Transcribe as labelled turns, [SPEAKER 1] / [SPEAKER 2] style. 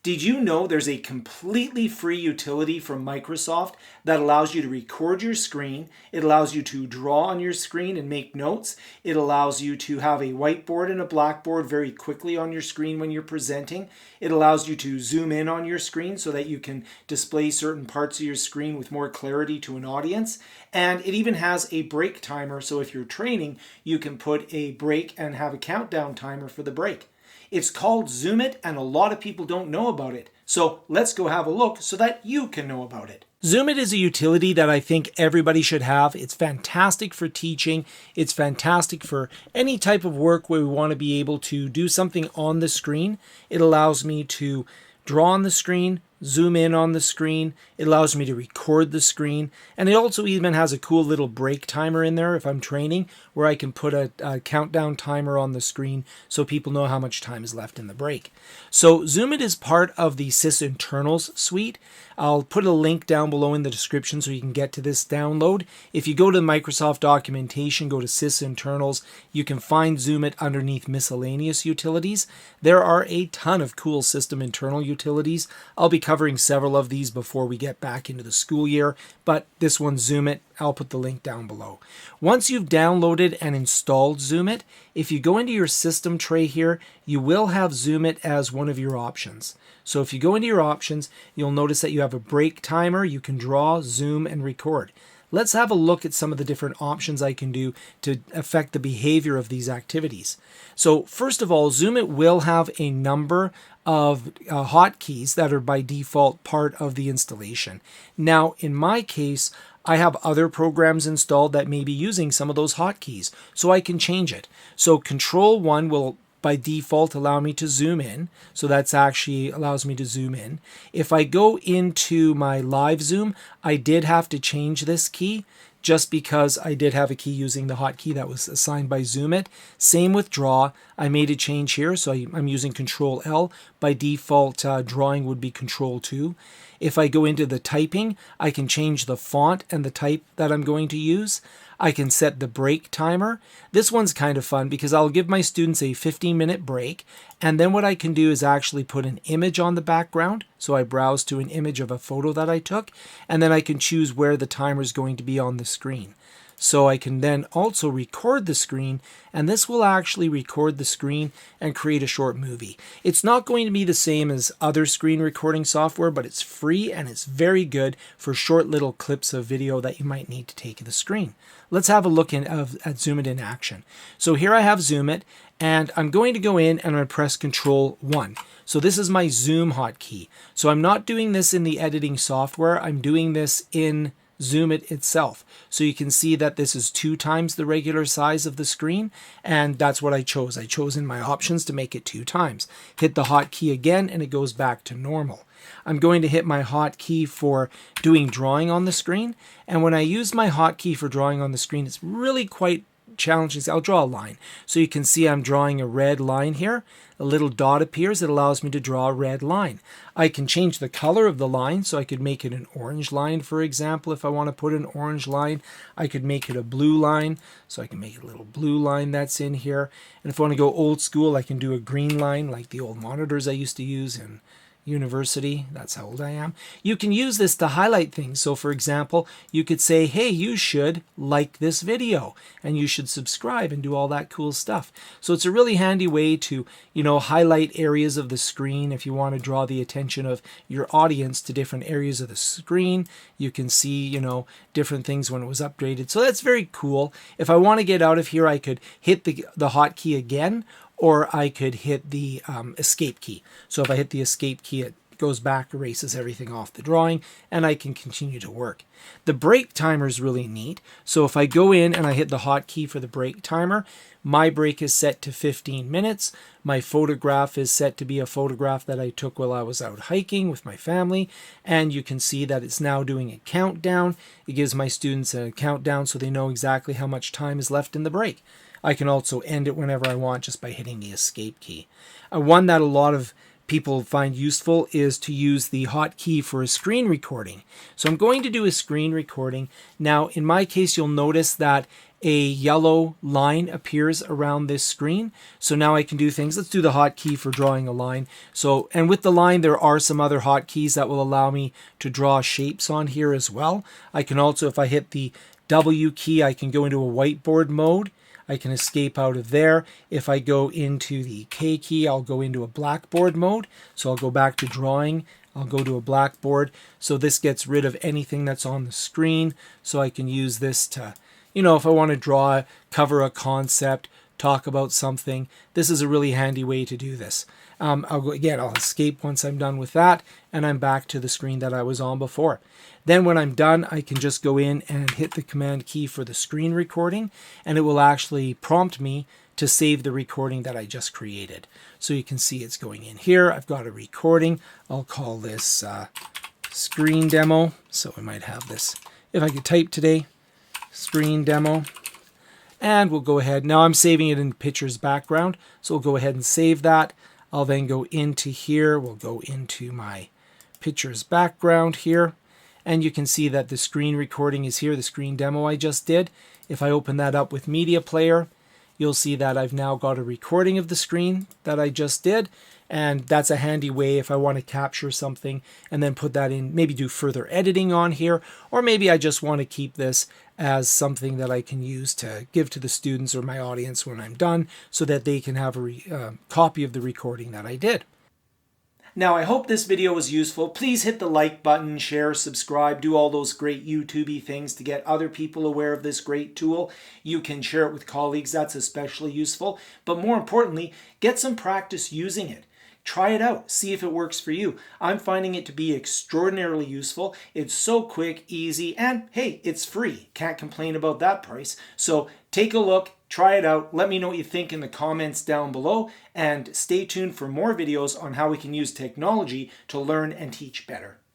[SPEAKER 1] Did you know there's a completely free utility from Microsoft that allows you to record your screen? It allows you to draw on your screen and make notes. It allows you to have a whiteboard and a Blackboard very quickly on your screen when you're presenting. It allows you to zoom in on your screen so that you can display certain parts of your screen with more clarity to an audience. And it even has a break timer, so if you're training, you can put a break and have a countdown timer for the break. It's called ZoomIT, and a lot of people don't know about it. So let's go have a look so that you can know about it. ZoomIT is a utility that I think everybody should have. It's fantastic for teaching. It's fantastic for any type of work where we want to be able to do something on the screen. It allows me to draw on the screen, zoom in on the screen. It allows me to record the screen. And it also even has a cool little break timer in there if I'm training, where I can put a countdown timer on the screen so people know how much time is left in the break. So ZoomIT is part of the sysinternals suite. I'll put a link down below in the description so you can get to this download. If you go to Microsoft documentation, go to sysinternals, you can find ZoomIT underneath miscellaneous utilities. There are a ton of cool system internal utilities. I'll be covering several of these before we get back into the school year, but this one's ZoomIT. I'll put the link down below. Once you've downloaded and installed ZoomIT, if you go into your system tray here, you will have ZoomIT as one of your options. So if you go into your options, you'll notice that you have a break timer. You can draw, zoom, and record. Let's have a look at some of the different options I can do to affect the behavior of these activities. So first of all, ZoomIT will have a number of hotkeys that are by default part of the installation. Now, in my case, I have other programs installed that may be using some of those hotkeys, so I can change it. So Control 1 will by default allow me to zoom in. So that's actually allows me to zoom in. If I go into my live zoom, I did have to change this key just because I did have a key using the hotkey that was assigned by ZoomIT. Same with draw. I made a change here, so I'm using Control L. By default, drawing would be Control 2. If I go into the typing, I can change the font and the type that I'm going to use. I can set the break timer. This one's kind of fun because I'll give my students a 15-minute break, and then what I can do is actually put an image on the background. So I browse to an image of a photo that I took, and then I can choose where the timer is going to be on the screen. So I can then also record the screen, and this will actually record the screen and create a short movie. It's not going to be the same as other screen recording software, but it's free and it's very good for short little clips of video that you might need to take of the screen. Let's have a look at ZoomIT in action. So here I have ZoomIT, and I'm going to go in and I'm going to press Control 1. So this is my Zoom hotkey. So I'm not doing this in the editing software, I'm doing this in ZoomIT itself. So you can see that this is 2 times the regular size of the screen, and that's what I chose. I chose in my options to make it 2 times. Hit the hotkey again and it goes back to normal. I'm going to hit my hotkey for doing drawing on the screen, and when I use my hotkey for drawing on the screen, it's really quite challenging. I'll draw a line. So you can see I'm drawing a red line here. A little dot appears. It allows me to draw a red line. I can change the color of the line, so I could make it an orange line, for example. If I want to put an orange line, I could make it a blue line, so I can make a little blue line that's in here. And if I want to go old school, I can do a green line like the old monitors I used to use in university. That's how old I am. You can use this to highlight things. So for example, you could say, hey, you should like this video and you should subscribe and do all that cool stuff. So it's a really handy way to, highlight areas of the screen. If you want to draw the attention of your audience to different areas of the screen, you can see, different things when it was updated. So that's very cool. If I want to get out of here, I could hit the hotkey again, or I could hit the escape key. So if I hit the escape key, it goes back, erases everything off the drawing, and I can continue to work. The break timer is really neat. So if I go in and I hit the hotkey for the break timer, my break is set to 15 minutes. My photograph is set to be a photograph that I took while I was out hiking with my family. And you can see that it's now doing a countdown. It gives my students a countdown so they know exactly how much time is left in the break. I can also end it whenever I want just by hitting the escape key. One that a lot of people find useful is to use the hotkey for a screen recording. So I'm going to do a screen recording. Now, in my case, you'll notice that a yellow line appears around this screen. So now I can do things. Let's do the hotkey for drawing a line. So, and with the line, there are some other hotkeys that will allow me to draw shapes on here as well. I can also, if I hit the W key, I can go into a whiteboard mode. I can escape out of there. If I go into the K key, I'll go into a Blackboard mode. So I'll go back to drawing. I'll go to a Blackboard. So this gets rid of anything that's on the screen. So I can use this to, you know, if I want to draw, cover a concept, talk about something, this is a really handy way to do this. I'll escape once I'm done with that, and I'm back to the screen that I was on before. Then when I'm done, I can just go in and hit the command key for the screen recording, and it will actually prompt me to save the recording that I just created. So you can see it's going in here. I've got a recording. I'll call this screen demo. So I might have this, if I could type today, screen demo. And we'll go ahead. Now I'm saving it in pictures background. So we'll go ahead and save that. I'll then go into here. We'll go into my pictures background here. And you can see that the screen recording is here, the screen demo I just did. If I open that up with Media Player, you'll see that I've now got a recording of the screen that I just did. And that's a handy way if I want to capture something and then put that in, maybe do further editing on here, or maybe I just want to keep this as something that I can use to give to the students or my audience when I'm done so that they can have a copy of the recording that I did. Now, I hope this video was useful. Please hit the like button, share, subscribe, do all those great YouTube-y things to get other people aware of this great tool. You can share it with colleagues. That's especially useful. But more importantly, get some practice using it. Try it out. See if it works for you. I'm finding it to be extraordinarily useful. It's so quick, easy, and hey, it's free. Can't complain about that price. So take a look, try it out. Let me know what you think in the comments down below, and stay tuned for more videos on how we can use technology to learn and teach better.